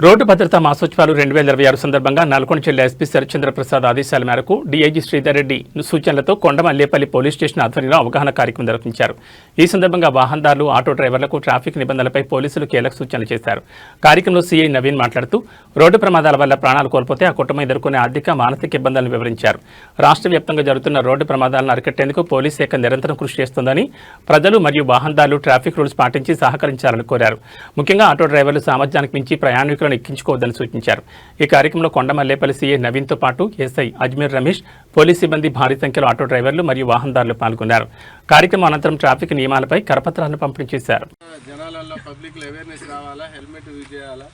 Road భద్రతా మాసోత్సవాలు 2026 సందర్భంగా నల్గొండ జిల్లా ఎస్పీ శరత్చంద్ర ప్రసాద్ ఆదేశాల మేరకు డీఐజీ శ్రీధర్ రెడ్డి సూచనలతో కొండమల్లేపల్లి పోలీస్ స్టేషన్ ఆధ్వర్యంలో అవగాహన కార్యక్రమం నిర్వహించారు. ఈ సందర్భంగా వాహనదారులు, ఆటో డ్రైవర్లకు ట్రాఫిక్ నిబంధనలపై పోలీసులు కీలక సూచనలు చేశారు. కార్యక్రమంలో సీఐ నవీన్ మాట్లాడుతూ రోడ్డు ప్రమాదాల వల్ల ప్రాణాలు కోల్పోతే ఆ కుటుంబం ఎదుర్కొనే ఆర్థిక, మానసిక ఇబ్బందులను వివరించారు. రాష్ట్ర వ్యాప్తంగా జరుగుతున్న రోడ్డు ప్రమాదాలను అరికట్టేందుకు పోలీస్ శాఖ నిరంతరం కృషి చేస్తోందని, ప్రజలు మరియు వాహనదారులు ట్రాఫిక్ రూల్స్ పాటించి సహకరించాలని కోరారు. ముఖ్యంగా ఆటో డ్రైవర్లు సామర్థ్యానికి మించి ప్రయాణికులను ఎక్కించుకోవద్దని సూచించారు. ఈ కార్యక్రమంలో కొండమల్లేపల్లి సీఐ నవీన్తో పాటు ఎస్ఐ అజ్మీర్ రమేష్, పోలీస్ సిబ్బంది భారీ సంఖ్యలో ఆటో డ్రైవర్లు మరియు వాహనదారులు పాల్గొన్నారు. కార్యక్రమం అనంతరం ట్రాఫిక్ నియమాలపై కరపత్రాలను పంపిణీ చేశారు. జనాలలో పబ్లిక్ అవేర్నెస్ రావాలా, హెల్మెట్ యూజ్ చేయాలా,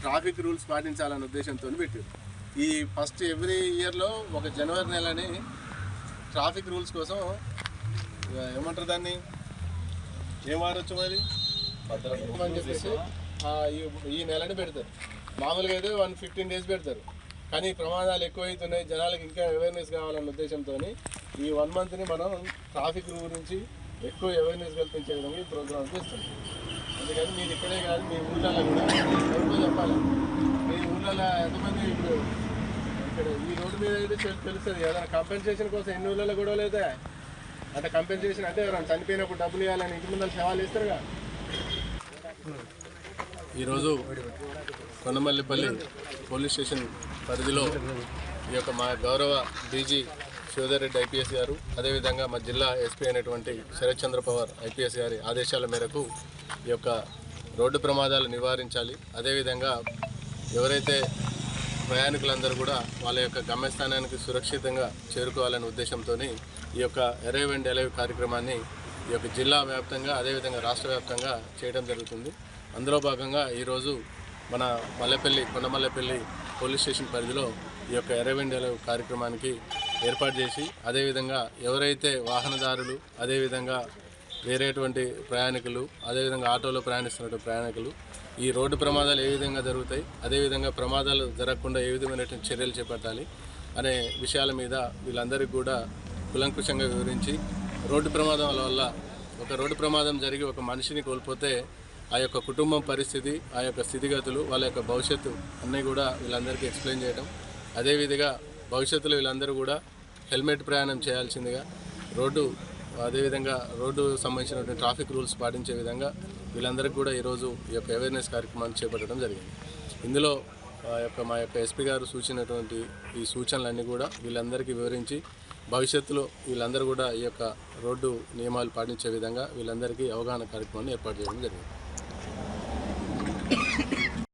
ట్రాఫిక్ రూల్స్ పాటించాలనే ఉద్దేశంతో పెట్టారు. ఈ ఫస్ట్ ఎవ్రీ ఇయర్లో ఒక జనవరి నెలని ట్రాఫిక్ రూల్స్ కోసం ఏమంటారు, దాన్ని ఏం వాడచ్చు మరి అని చెప్పేసి ఈ నెలని పెడతారు. మామూలుగా అయితే 115 days పెడతారు. కానీ ప్రమాదాలు ఎక్కువైతున్నాయి, జనాలకు ఇంకా అవేర్నెస్ కావాలన్న ఉద్దేశంతో ఈ 1 monthని మనం ట్రాఫిక్ గురించి ఎక్కువ అవేర్నెస్ కల్పించే విధంగా ఈ ప్రోగ్రామ్ చేస్తాం. అందుకని మీరు ఇక్కడే కాదు, మీ ఊళ్ళలో కూడా ఎవరికో చెప్పాలి. మీ ఊళ్ళలో ఎంతమంది ఇప్పుడు ఇక్కడ ఈ రోడ్డు మీద అయితే తెలుస్తుంది కదా, కంపెన్సేషన్ కోసం ఎన్ని ఊళ్ళలో గొడవలు అవుతాయి. అంటే కంపెన్సేషన్ అంటే ఎవరైనా చనిపోయినప్పుడు డబ్బులు ఇవ్వాలని ఇంటి ముందర సేవలు ఇస్తారుగా. ఈరోజు కొండమల్లిపల్లి పోలీస్ స్టేషన్ పరిధిలో ఈ యొక్క మా గౌరవ డీజీ శ్రీధర్ రెడ్డి ఐపీఎస్ గారు, అదేవిధంగా మా జిల్లా ఎస్పీ అయినటువంటి శరత్చంద్ర పవార్ ఐపీఎస్ గారి ఆదేశాల మేరకు ఈ యొక్క రోడ్డు ప్రమాదాలు నివారించాలి. అదేవిధంగా ఎవరైతే ప్రయాణికులందరూ కూడా వాళ్ళ యొక్క గమ్యస్థానానికి సురక్షితంగా చేరుకోవాలనే ఉద్దేశంతో ఈ యొక్క అరైవ్ అండ్ అలైవ్ కార్యక్రమాన్ని ఈ యొక్క జిల్లా వ్యాప్తంగా, అదేవిధంగా రాష్ట్ర వ్యాప్తంగా చేయడం జరుగుతుంది. అందులో భాగంగా ఈరోజు మన కొండమల్లేపల్లి పోలీస్ స్టేషన్ పరిధిలో ఈ యొక్క అరైవ్ అండ్ అలైవ్ కార్యక్రమానికి ఏర్పాటు చేసి, అదేవిధంగా ఎవరైతే వాహనదారులు, అదేవిధంగా వేరేటువంటి ప్రయాణికులు, అదేవిధంగా ఆటోలో ప్రయాణిస్తున్నటువంటి ప్రయాణికులు ఈ రోడ్డు ప్రమాదాలు ఏ విధంగా జరుగుతాయి, అదేవిధంగా ప్రమాదాలు జరగకుండా ఏ విధమైనటువంటి చర్యలు చేపట్టాలి అనే విషయాల మీద వీళ్ళందరికీ కూడా కులంకుశంగా వివరించి, రోడ్డు ప్రమాదాల వల్ల ఒక రోడ్డు ప్రమాదం జరిగి ఒక మనిషిని కోల్పోతే ఆ యొక్క కుటుంబం పరిస్థితి, ఆ యొక్క స్థితిగతులు, వాళ్ళ యొక్క భవిష్యత్తు అన్నీ కూడా వీళ్ళందరికీ ఎక్స్ప్లెయిన్ చేయడం, అదేవిధంగా భవిష్యత్తులో వీళ్ళందరూ కూడా హెల్మెట్ ప్రయాణం చేయాల్సిందిగా, అదేవిధంగా రోడ్డు సంబంధించినటువంటి ట్రాఫిక్ రూల్స్ పాటించే విధంగా వీళ్ళందరికీ కూడా ఈరోజు ఈ యొక్క అవేర్నెస్ కార్యక్రమాన్ని చేపట్టడం జరిగింది. ఇందులో మా యొక్క ఎస్పీ గారు సూచించినటువంటి ఈ సూచనలన్నీ కూడా వీళ్ళందరికీ వివరించి, భవిష్యత్తులో వీళ్ళందరూ కూడా ఈ యొక్క రోడ్డు నియమాలు పాటించే విధంగా వీళ్ళందరికీ అవగాహన కార్యక్రమాన్ని ఏర్పాటు చేయడం జరిగింది.